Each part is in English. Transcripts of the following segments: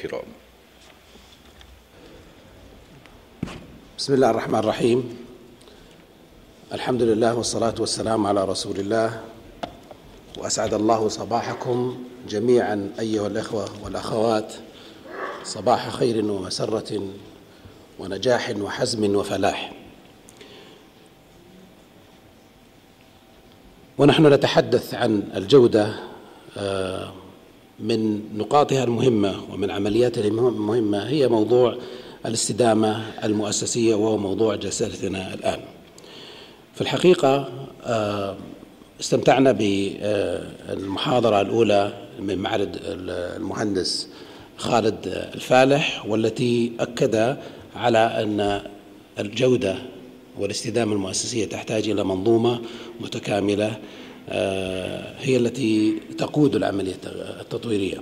الكرام. بسم الله الرحمن الرحيم. الحمد لله والصلاة والسلام على رسول الله، وأسعد الله صباحكم جميعا أيها الأخوة والأخوات، صباح خير ومسرة ونجاح وحزم وفلاح. ونحن نتحدث عن الجودة من نقاطها المهمة ومن عملياتها المهمة هي موضوع الاستدامة المؤسسية، وهو موضوع جلستنا الآن. في الحقيقة استمتعنا بالمحاضرة الأولى من معرض المهندس خالد الفالح، والتي أكد على أن الجودة والاستدامة المؤسسية تحتاج إلى منظومة متكاملة هي التي تقود العملية التطويرية.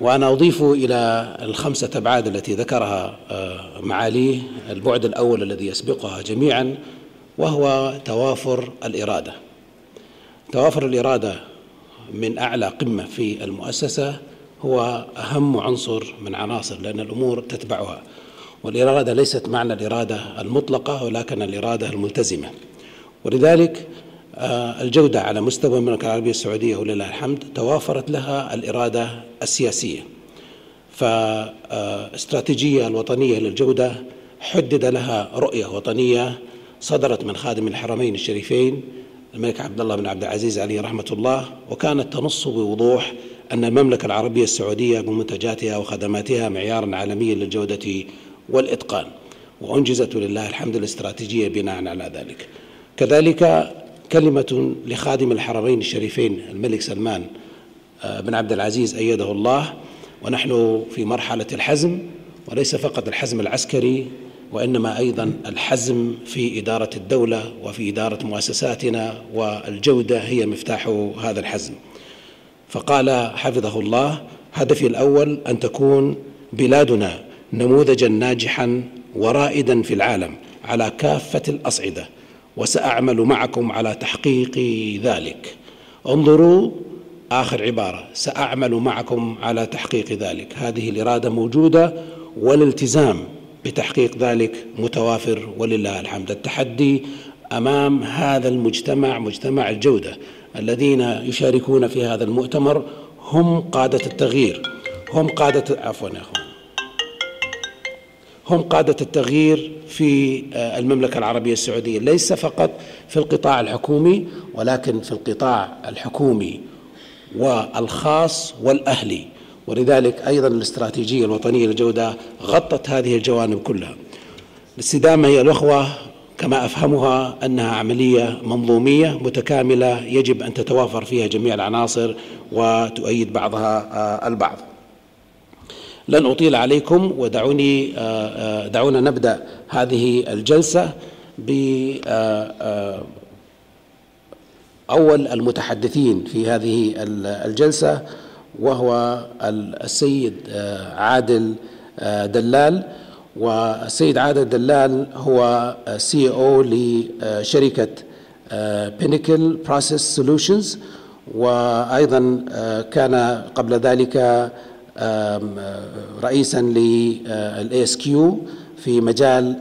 وأنا أضيف إلى الخمسة أبعاد التي ذكرها معاليه البعد الأول الذي يسبقها جميعا، وهو توافر الإرادة. توافر الإرادة من أعلى قمة في المؤسسة هو أهم عنصر من عناصر، لأن الأمور تتبعها، والإرادة ليست معنى الإرادة المطلقة ولكن الإرادة الملتزمة. ولذلك الجودة على مستوى المملكة العربية السعودية ولله الحمد توافرت لها الإرادة السياسية، فاستراتيجية الوطنية للجودة حدد لها رؤية وطنية صدرت من خادم الحرمين الشريفين الملك عبد الله بن عبد العزيز عليه رحمة الله، وكانت تنص بوضوح أن المملكة العربية السعودية بمنتجاتها وخدماتها معيارا عالميا للجودة والإتقان، وأنجزت ولله الحمد الاستراتيجية بناء على ذلك. كذلك كلمة لخادم الحرمين الشريفين الملك سلمان بن عبد العزيز أيده الله، ونحن في مرحلة الحزم، وليس فقط الحزم العسكري وإنما أيضا الحزم في إدارة الدولة وفي إدارة مؤسساتنا، والجودة هي مفتاح هذا الحزم. فقال حفظه الله: هدفي الأول أن تكون بلادنا نموذجا ناجحا ورائدا في العالم على كافة الأصعدة، وسأعمل معكم على تحقيق ذلك. انظروا آخر عبارة: سأعمل معكم على تحقيق ذلك. هذه الإرادة موجودة والالتزام بتحقيق ذلك متوافر ولله الحمد. التحدي أمام هذا المجتمع، مجتمع الجودة، الذين يشاركون في هذا المؤتمر هم قادة التغيير، هم قادة التغيير في المملكة العربية السعودية، ليس فقط في القطاع الحكومي ولكن في القطاع الحكومي والخاص والأهلي. ولذلك أيضا الاستراتيجية الوطنية للجودة غطت هذه الجوانب كلها. الاستدامة هي الأخوة كما أفهمها أنها عملية منظومية متكاملة يجب أن تتوافر فيها جميع العناصر وتؤيد بعضها البعض. لن أطيل عليكم، دعونا نبدأ هذه الجلسة بأول المتحدثين في هذه الجلسة، وهو السيد عادل دلال. والسيد عادل دلال هو CEO لشركة Pinnacle Process Solutions، وأيضا كان قبل ذلك رئيسا للASQ في مجال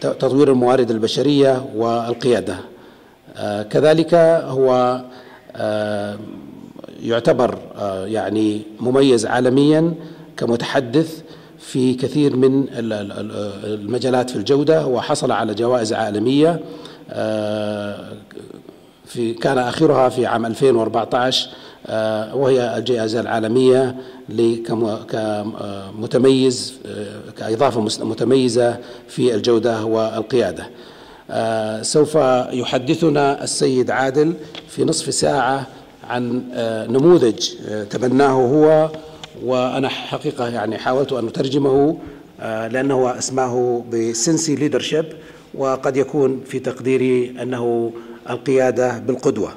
تطوير الموارد البشرية والقيادة. كذلك هو يعتبر يعني مميز عالميا كمتحدث في كثير من المجالات في الجودة، وحصل على جوائز عالمية كان آخرها في عام 2014، وهي الجائزة العالمية كمتميز كإضافة متميزة في الجودة والقيادة. سوف يحدثنا السيد عادل في نصف ساعة عن نموذج تبناه هو، وأنا حقيقة يعني حاولت أن أترجمه لأنه اسمه بسنسي ليدرشيب، وقد يكون في تقديري أنه القيادة بالقدوة،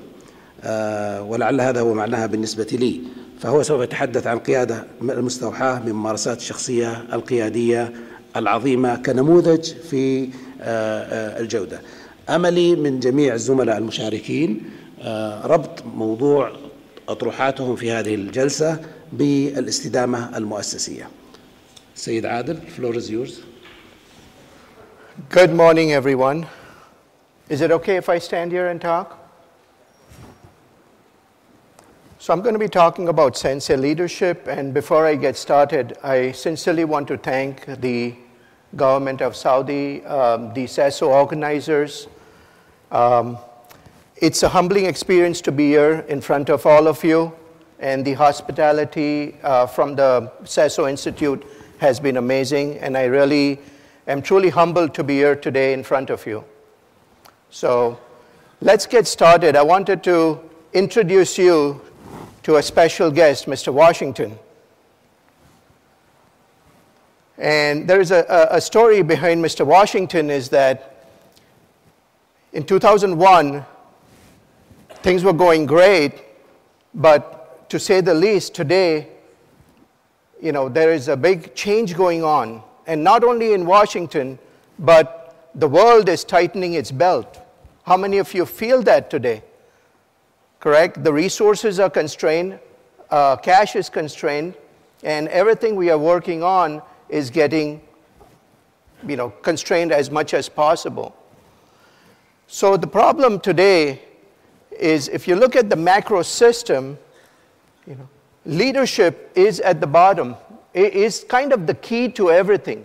ولعل هذا هو معناها بالنسبة لي. فهو سوف يتحدث عن قيادة المستوحاة من ممارسات الشخصية القيادية العظيمة كنموذج في الجودة. أملي من جميع الزملاء المشاركين ربط موضوع أطروحاتهم في هذه الجلسة بالاستدامة المؤسسية. سيد عادل, the floor is yours. Good morning, everyone. Is it okay if I stand here and talk? So I'm going to be talking about Sensei leadership, and before I get started, I sincerely want to thank the government of Saudi, the SASO organizers. It's a humbling experience to be here in front of all of you, and the hospitality from the SASO Institute has been amazing, and I really am truly humbled to be here today in front of you. So let's get started. I wanted to introduce you to a special guest, Mr. Washington. And there is a story behind Mr. Washington, is that in 2001, things were going great, but to say the least, today, there is a big change going on. And not only in Washington, but the world is tightening its belt. How many of you feel that today? Correct? The resources are constrained, cash is constrained, and everything we are working on is getting constrained as much as possible. So the problem today is, if you look at the macro system, leadership is at the bottom. It is kind of the key to everything,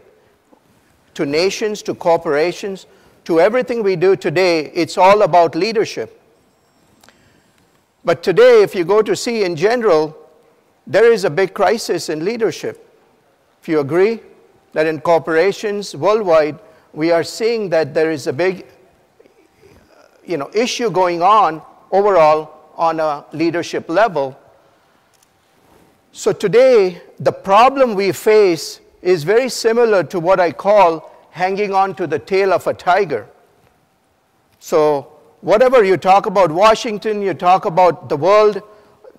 to nations, to corporations, to everything we do today. It's all about leadership. But today, if you go to see in general, there is a big crisis in leadership. If you agree that in corporations worldwide, we are seeing that there is a big issue going on overall on a leadership level. So today, the problem we face is very similar to what I call hanging on to the tail of a tiger. So whatever you talk about Washington, you talk about the world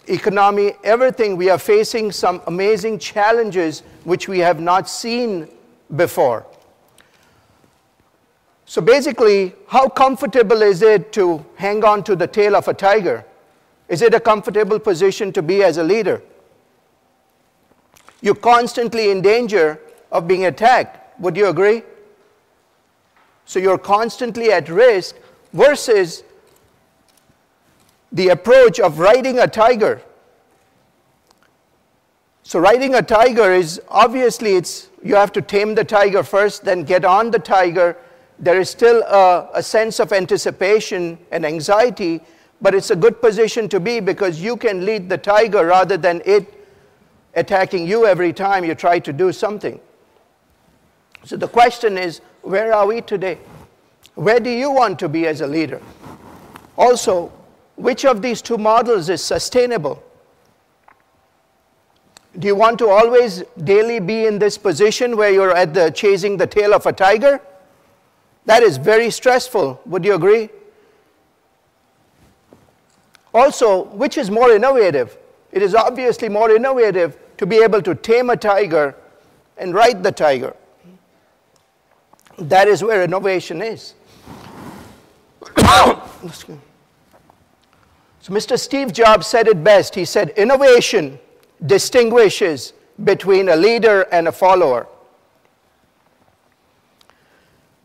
economy, everything, we are facing some amazing challenges which we have not seen before. So basically, how comfortable is it to hang on to the tail of a tiger? Is it a comfortable position to be as a leader? You're constantly in danger of being attacked. Would you agree? So you're constantly at risk versus the approach of riding a tiger. So riding a tiger is, obviously, you have to tame the tiger first, then get on the tiger. There is still a sense of anticipation and anxiety, but it's a good position to be because you can lead the tiger rather than it attacking you every time you try to do something. So the question is, where are we today? Where do you want to be as a leader? Also, which of these two models is sustainable? Do you want to always daily be in this position where you're chasing the tail of a tiger? That is very stressful. Would you agree? Also, which is more innovative? It is obviously more innovative to be able to tame a tiger and ride the tiger. That is where innovation is. So Mr. Steve Jobs said it best. He said, innovation distinguishes between a leader and a follower.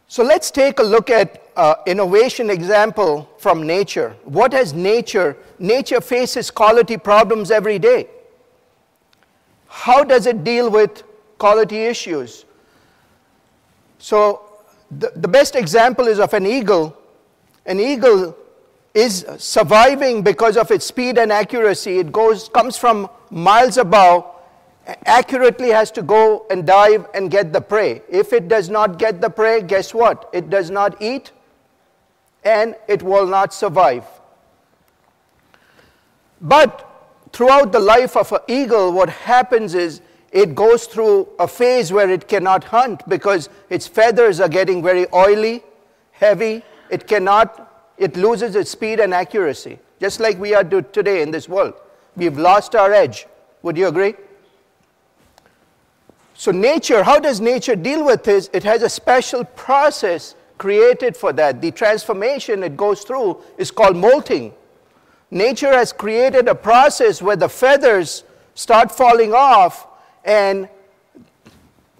So let's take a look at innovation example from nature. What has nature? Nature faces quality problems every day. How does it deal with quality issues? So the best example is of an eagle. An eagle is surviving because of its speed and accuracy. It comes from miles above, accurately has to go and dive and get the prey. If it does not get the prey, guess what? It does not eat and it will not survive. But throughout the life of an eagle, what happens is it goes through a phase where it cannot hunt because its feathers are getting very oily, heavy. It loses its speed and accuracy, just like we are today in this world. We've lost our edge. Would you agree? So nature, how does nature deal with this? It has a special process created for that. The transformation it goes through is called molting. Nature has created a process where the feathers start falling off, and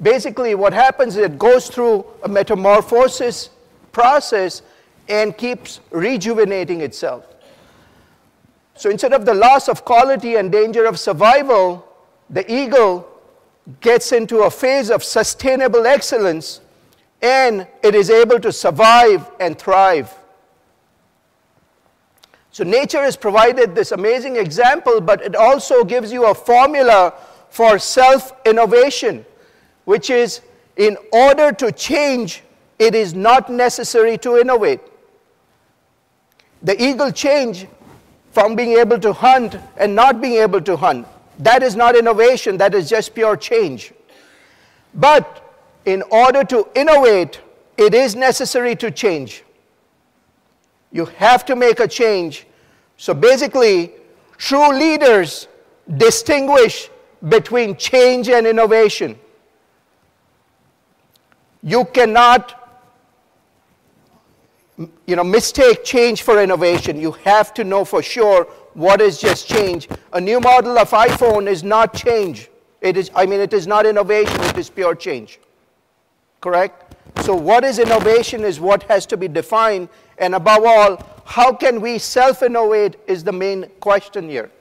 basically what happens is it goes through a metamorphosis process and keeps rejuvenating itself. So instead of the loss of quality and danger of survival, the eagle gets into a phase of sustainable excellence, and it is able to survive and thrive. So nature has provided this amazing example, but it also gives you a formula for self-innovation, which is, in order to change, it is not necessary to innovate. The eagle changed from being able to hunt and not being able to hunt. That is not innovation, that is just pure change. But in order to innovate, it is necessary to change. You have to make a change. So basically, true leaders distinguish between change and innovation. You cannot mistake change for innovation. You have to know for sure what is just change. A new model of iPhone is not change. It is not innovation, it is pure change. Correct? So what is innovation is what has to be defined, and above all, how can we self-innovate is the main question here.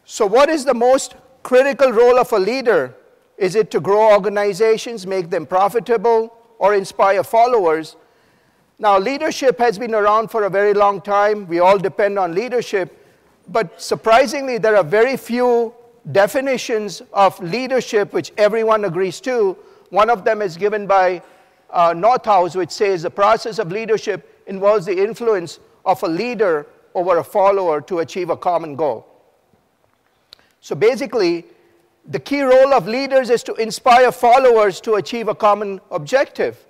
So what is the most critical role of a leader? Is it to grow organizations, make them profitable, or inspire followers? Now, leadership has been around for a very long time. We all depend on leadership. But surprisingly, there are very few definitions of leadership which everyone agrees to. One of them is given by Northaus, which says the process of leadership involves the influence of a leader over a follower to achieve a common goal. So basically, the key role of leaders is to inspire followers to achieve a common objective.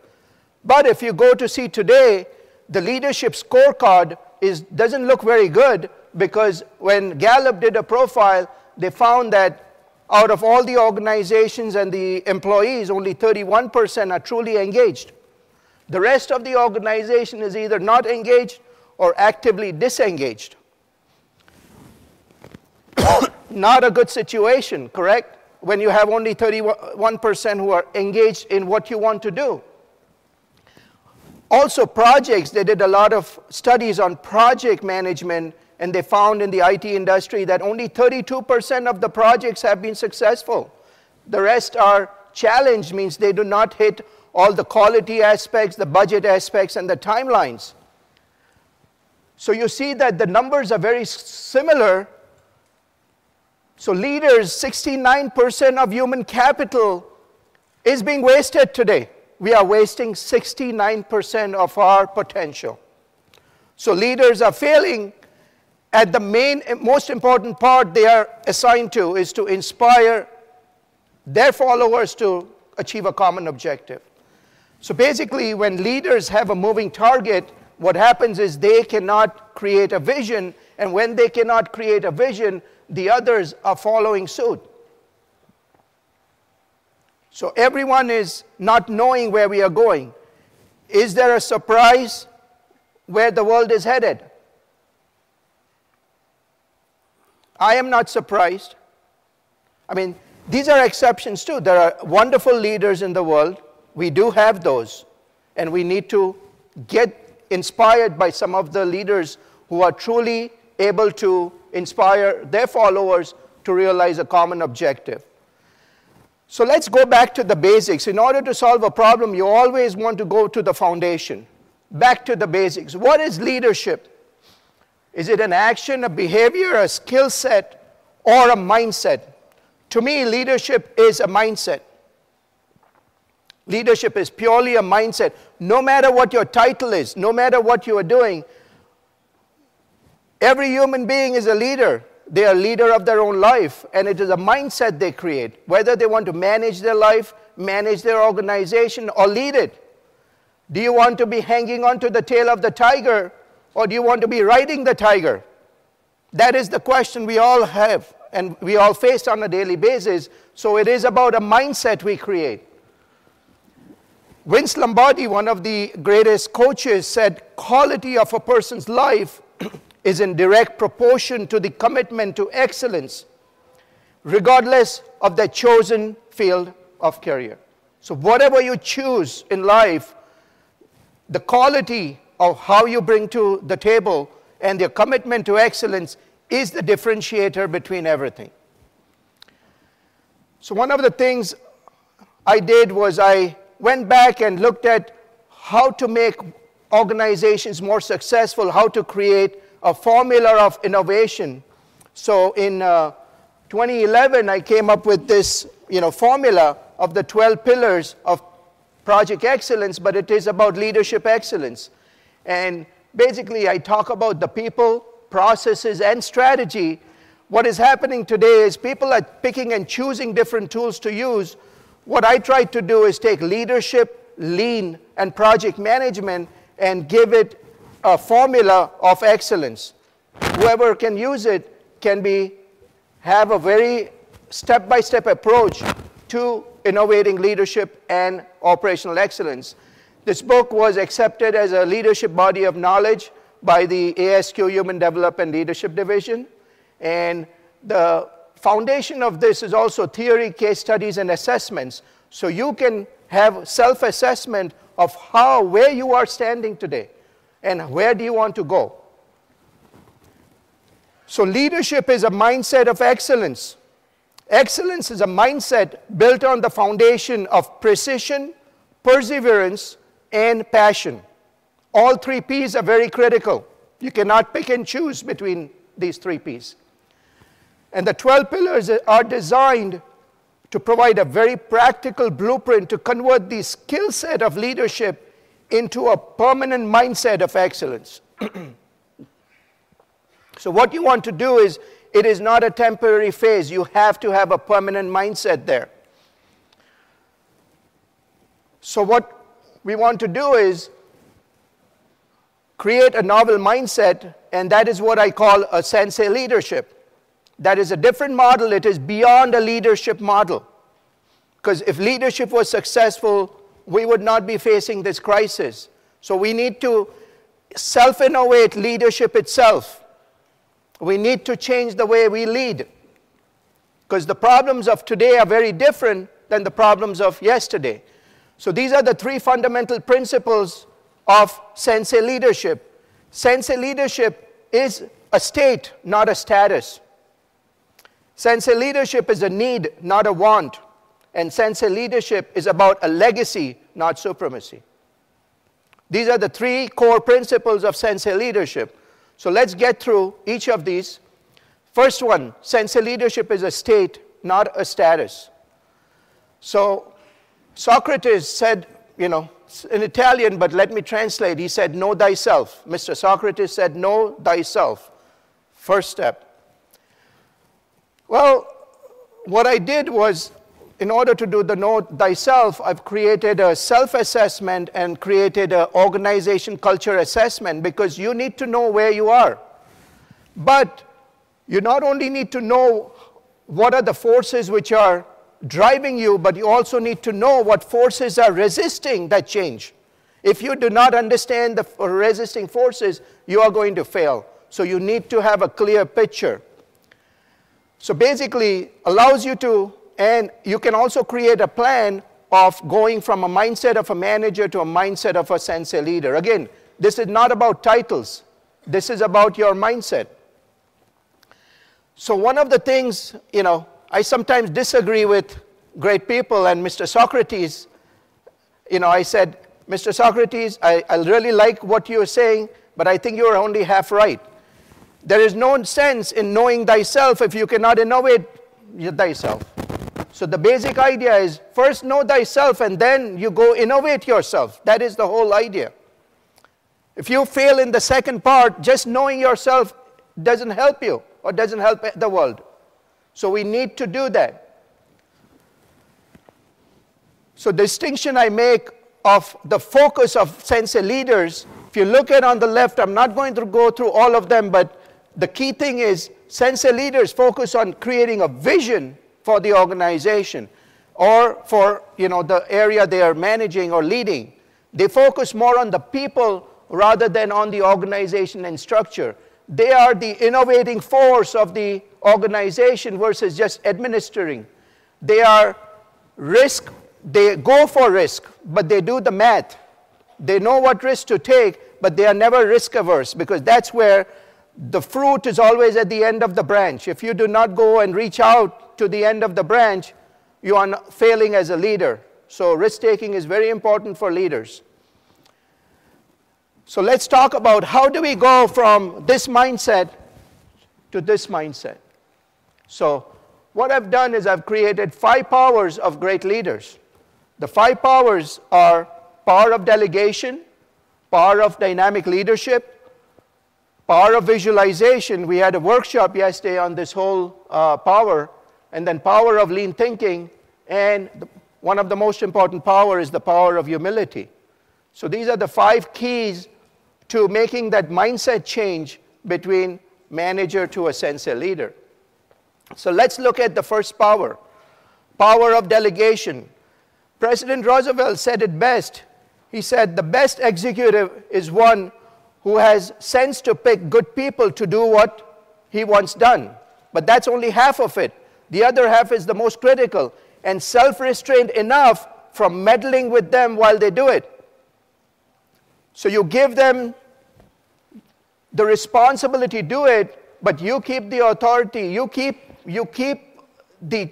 But if you go to see today, the leadership scorecard doesn't look very good, because when Gallup did a profile, they found that out of all the organizations and the employees, only 31% are truly engaged. The rest of the organization is either not engaged or actively disengaged. Not a good situation, correct? When you have only 31% who are engaged in what you want to do. Also projects, they did a lot of studies on project management, and they found in the IT industry that only 32% of the projects have been successful. The rest are challenged, means they do not hit all the quality aspects, the budget aspects, and the timelines. So you see that the numbers are very similar. So leaders, 69% of human capital is being wasted today. We are wasting 69% of our potential. So leaders are failing at the most important part they are assigned to, is to inspire their followers to achieve a common objective. So basically, when leaders have a moving target, what happens is they cannot create a vision, and when they cannot create a vision, the others are following suit. So everyone is not knowing where we are going. Is there a surprise where the world is headed? I am not surprised. I mean, these are exceptions too. There are wonderful leaders in the world. We do have those. And we need to get inspired by some of the leaders who are truly able to inspire their followers to realize a common objective. So let's go back to the basics. In order to solve a problem, you always want to go to the foundation. Back to the basics. What is leadership? Is it an action, a behavior, a skill set, or a mindset? To me, leadership is a mindset. Leadership is purely a mindset. No matter what your title is, no matter what you are doing, every human being is a leader. They are a leader of their own life, and it is a mindset they create, whether they want to manage their life, manage their organization, or lead it. Do you want to be hanging onto the tail of the tiger, or do you want to be riding the tiger? That is the question we all have, and we all face on a daily basis. So it is about a mindset we create. Vince Lombardi, one of the greatest coaches, said quality of a person's life is in direct proportion to the commitment to excellence, regardless of their chosen field of career. So whatever you choose in life, the quality of how you bring to the table and your commitment to excellence is the differentiator between everything. So one of the things I did was I went back and looked at how to make organizations more successful, how to create a formula of innovation. So in 2011, I came up with this formula of the 12 pillars of project excellence, but it is about leadership excellence. And basically, I talk about the people, processes, and strategy. What is happening today is people are picking and choosing different tools to use. What I tried to do is take leadership, lean, and project management and give it a formula of excellence. Whoever can use it can have a very step-by-step approach to innovating leadership and operational excellence. This book was accepted as a leadership body of knowledge by the ASQ Human Development Leadership Division. And the foundation of this is also theory, case studies, and assessments. So you can have self-assessment of where you are standing today and where do you want to go. So leadership is a mindset of excellence. Excellence is a mindset built on the foundation of precision, perseverance, and passion. All 3 P's are very critical. You cannot pick and choose between these 3 P's. And the 12 pillars are designed to provide a very practical blueprint to convert the skill set of leadership into a permanent mindset of excellence. So what you want to do is, it is not a temporary phase. You have to have a permanent mindset there. So what we want to do is create a novel mindset, and that is what I call a sensei leadership. That is a different model. It is beyond a leadership model. Because if leadership was successful, we would not be facing this crisis. So we need to self-innovate leadership itself. We need to change the way we lead. Because the problems of today are very different than the problems of yesterday. So these are the 3 fundamental principles of sensei leadership. Sensei leadership is a state, not a status. Sensei leadership is a need, not a want. And sensei leadership is about a legacy, not supremacy. These are the 3 core principles of sensei leadership. So let's get through each of these. First one, sensei leadership is a state, not a status. So Socrates said, in Italian, but let me translate. He said, know thyself. Mr. Socrates said, know thyself. First step. Well, what I did was, in order to do the know thyself, I've created a self-assessment and created an organization culture assessment, because you need to know where you are. But you not only need to know what are the forces which are driving you, but you also need to know what forces are resisting that change. If you do not understand the resisting forces, you are going to fail. So you need to have a clear picture. So basically, allows you to, and you can also create a plan of going from a mindset of a manager to a mindset of a sensei leader. Again, this is not about titles. This is about your mindset. So one of the things, I sometimes disagree with great people, and Mr. Socrates, I said, Mr. Socrates, I really like what you're saying, but I think you're only half right. There is no sense in knowing thyself if you cannot innovate thyself. So the basic idea is, first know thyself and then you go innovate yourself. That is the whole idea. If you fail in the second part, just knowing yourself doesn't help you or doesn't help the world. So we need to do that. So the distinction I make of the focus of sensei leaders, if you look at on the left, I'm not going to go through all of them, but the key thing is sensei leaders focus on creating a vision for the organization or for the area they are managing or leading. They focus more on the people rather than on the organization and structure. They are the innovating force of the organization versus just administering. They are risk, they go for risk, but they do the math. They know what risk to take, but they are never risk averse, because that's where the fruit is always at the end of the branch. If you do not go and reach out to the end of the branch, you are failing as a leader. So risk taking is very important for leaders. So let's talk about how do we go from this mindset to this mindset. So what I've done is I've created 5 powers of great leaders. The 5 powers are power of delegation, power of dynamic leadership, power of visualization. We had a workshop yesterday on this whole power, and then power of lean thinking, and one of the most important power is the power of humility. So these are the 5 keys to making that mindset change between manager to a sensei leader. So let's look at the first power, power of delegation. President Roosevelt said it best. He said, the best executive is one who has sense to pick good people to do what he wants done. But that's only half of it. The other half is the most critical, and self-restraint enough from meddling with them while they do it. So you give them the responsibility to do it, but you keep the authority, you keep the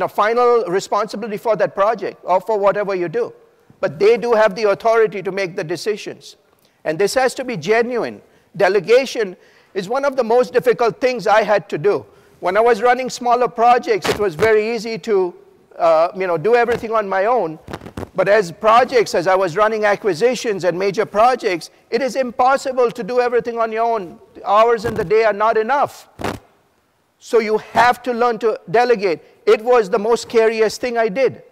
final responsibility for that project or for whatever you do. But they do have the authority to make the decisions. And this has to be genuine. Delegation is one of the most difficult things I had to do. When I was running smaller projects, it was very easy to do everything on my own. But as I was running acquisitions and major projects, it is impossible to do everything on your own. The hours in the day are not enough. So you have to learn to delegate. It was the most scariest thing I did.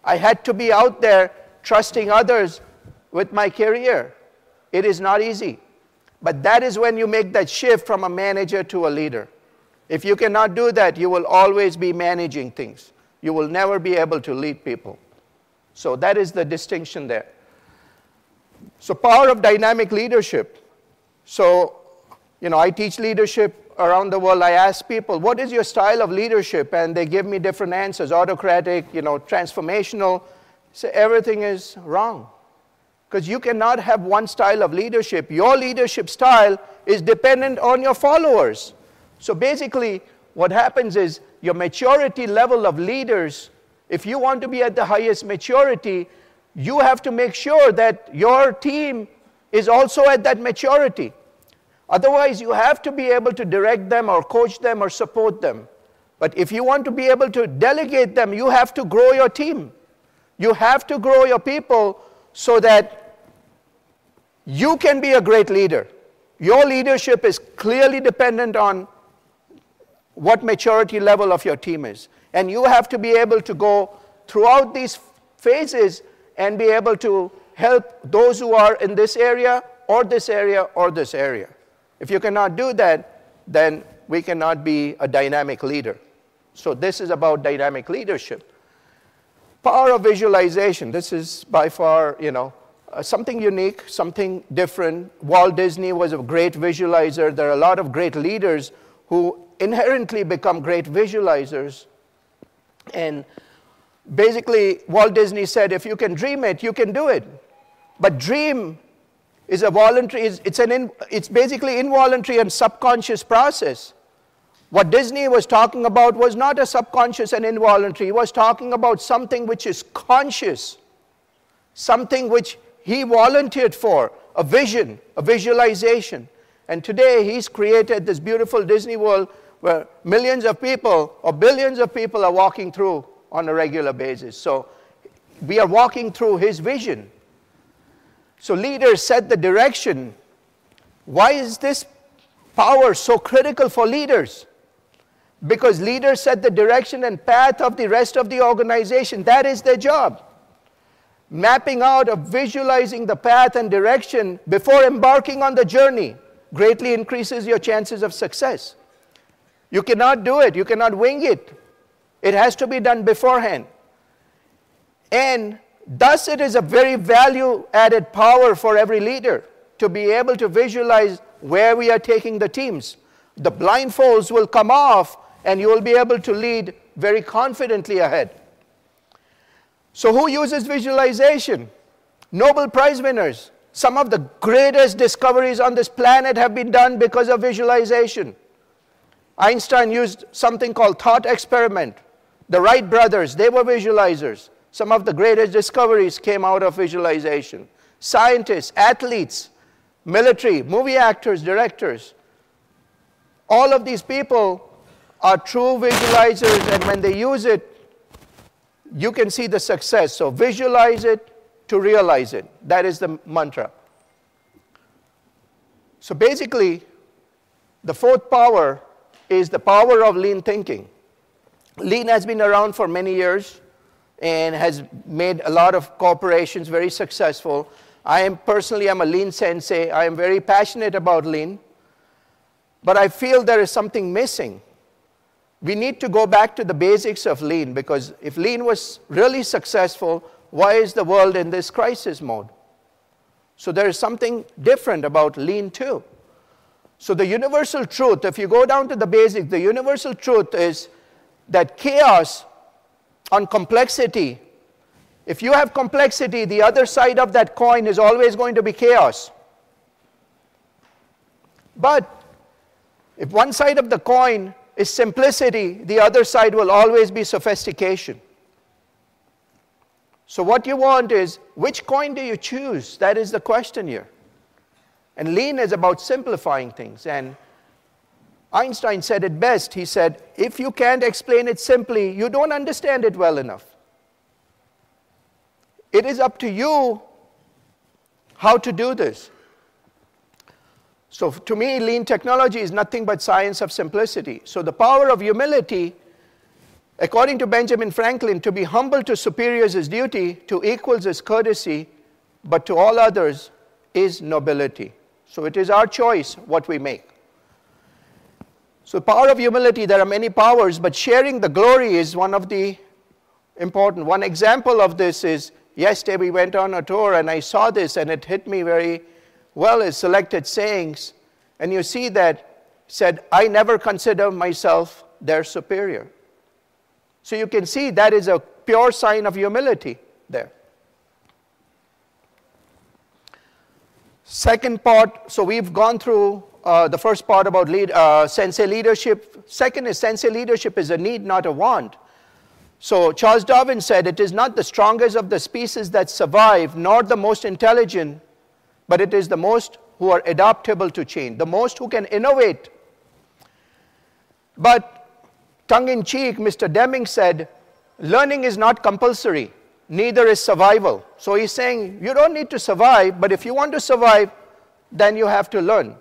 I had to be out there trusting others with my career. It is not easy. But that is when you make that shift from a manager to a leader. If you cannot do that, you will always be managing things. You will never be able to lead people. So that is the distinction there. So power of dynamic leadership. So, I teach leadership around the world. I ask people, what is your style of leadership? And they give me different answers, autocratic, transformational. So everything is wrong. Because you cannot have one style of leadership. Your leadership style is dependent on your followers. So basically, what happens is your maturity level of leaders, if you want to be at the highest maturity, you have to make sure that your team is also at that maturity. Otherwise, you have to be able to direct them or coach them or support them. But if you want to be able to delegate them, you have to grow your team. You have to grow your people so that you can be a great leader. Your leadership is clearly dependent on what maturity level of your team is. And you have to be able to go throughout these phases and be able to help those who are in this area or this area or this area. If you cannot do that, then we cannot be a dynamic leader. So this is about dynamic leadership. Power of visualization. This is by far, something unique, something different. Walt Disney was a great visualizer. There are a lot of great leaders who inherently become great visualizers. And basically, Walt Disney said, if you can dream it, you can do it. But dream is a voluntary, it's basically involuntary and subconscious process. What Disney was talking about was not a subconscious and involuntary. He was talking about something which is conscious, something which he volunteered for, a vision, a visualization. And today, he's created this beautiful Disney world where millions of people or billions of people are walking through on a regular basis. So we are walking through his vision. So leaders set the direction. Why is this power so critical for leaders? Because leaders set the direction and path of the rest of the organization. That is their job. Mapping out or visualizing the path and direction before embarking on the journey greatly increases your chances of success. You cannot do it. You cannot wing it. It has to be done beforehand. And thus it is a very value-added power for every leader to be able to visualize where we are taking the teams. The blindfolds will come off, and you will be able to lead very confidently ahead. So who uses visualization? Nobel Prize winners. Some of the greatest discoveries on this planet have been done because of visualization. Einstein used something called thought experiment. The Wright brothers, they were visualizers. Some of the greatest discoveries came out of visualization. Scientists, athletes, military, movie actors, directors. All of these people are true visualizers, and when they use it, you can see the success. So visualize it to realize it. That is the mantra. So basically, the fourth power is the power of lean thinking. Lean has been around for many years and has made a lot of corporations very successful. Personally, I'm a lean sensei. I am very passionate about lean. But I feel there is something missing. We need to go back to the basics of lean, because if lean was really successful, why is the world in this crisis mode? So there is something different about lean too. So the universal truth, if you go down to the basics, the universal truth is that chaos on complexity, if you have complexity, the other side of that coin is always going to be chaos. But if one side of the coin is simplicity, the other side will always be sophistication. So what you want is, which coin do you choose? That is the question here. And lean is about simplifying things. And Einstein said it best. He said, if you can't explain it simply, you don't understand it well enough. It is up to you how to do this. So to me, lean technology is nothing but science of simplicity. So the power of humility, according to Benjamin Franklin, to be humble to superiors is duty, to equals is courtesy, but to all others is nobility. So it is our choice what we make. So power of humility, there are many powers, but sharing the glory is one of the important. One example of this is, yesterday we went on a tour and I saw this and it hit me very well, is selected sayings. And you see that said, I never consider myself their superior. So you can see that is a pure sign of humility there. Second part, so we've gone through the first part about sensei leadership. Second is sensei leadership is a need, not a want. So Charles Darwin said, it is not the strongest of the species that survive, nor the most intelligent, but it is the most who are adaptable to change, the most who can innovate. But tongue-in-cheek, Mr. Deming said, learning is not compulsory, neither is survival. So he's saying, you don't need to survive, but if you want to survive, then you have to learn.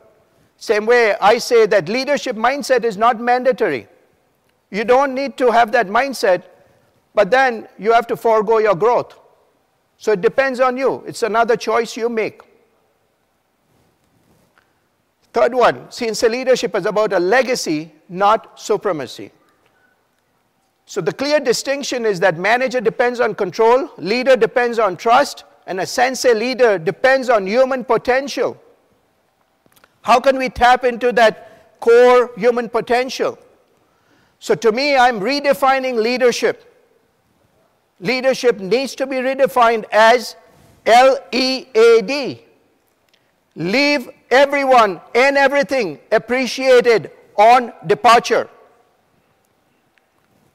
Same way, I say that leadership mindset is not mandatory. You don't need to have that mindset, but then you have to forego your growth. So it depends on you. It's another choice you make. Third one, sensei leadership is about a legacy, not supremacy. So the clear distinction is that manager depends on control, leader depends on trust, and a sensei leader depends on human potential. How can we tap into that core human potential? So to me, I'm redefining leadership. Leadership needs to be redefined as LEAD. Leave everyone and everything appreciated on departure.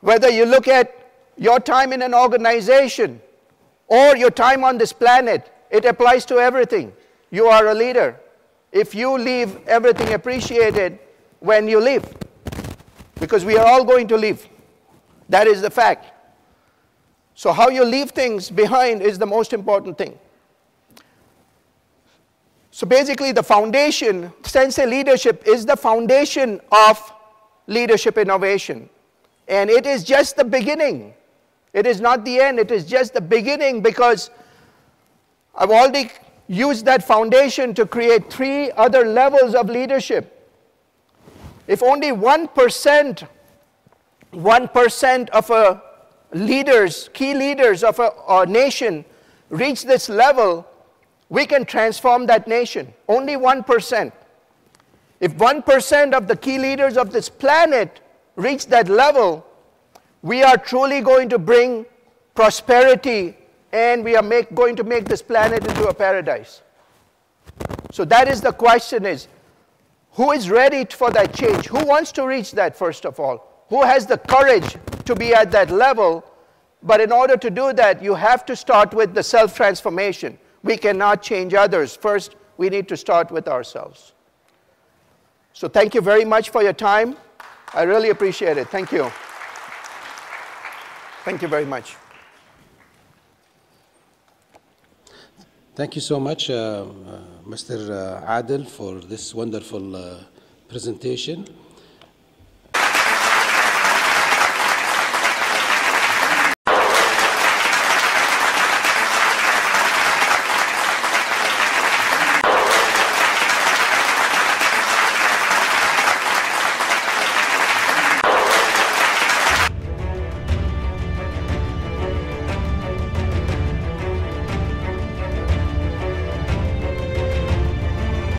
Whether you look at your time in an organization or your time on this planet, it applies to everything. You are a leader if you leave everything appreciated when you leave. Because we are all going to leave. That is the fact. So how you leave things behind is the most important thing. So basically the foundation, sensei leadership is the foundation of leadership innovation. And it is just the beginning. It is not the end, it is just the beginning, because I've already used that foundation to create 3 other levels of leadership. If only 1% of a key leaders of a nation reach this level, we can transform that nation. Only 1%. If 1% of the key leaders of this planet reach that level, we are truly going to bring prosperity, and we are going to make this planet into a paradise. So that is the question, is who is ready for that change? Who wants to reach that, first of all? Who has the courage to be at that level? But in order to do that, you have to start with the self-transformation. We cannot change others. First, we need to start with ourselves. So thank you very much for your time. I really appreciate it. Thank you. Thank you very much. Thank you so much, Mr. Adil, for this wonderful presentation.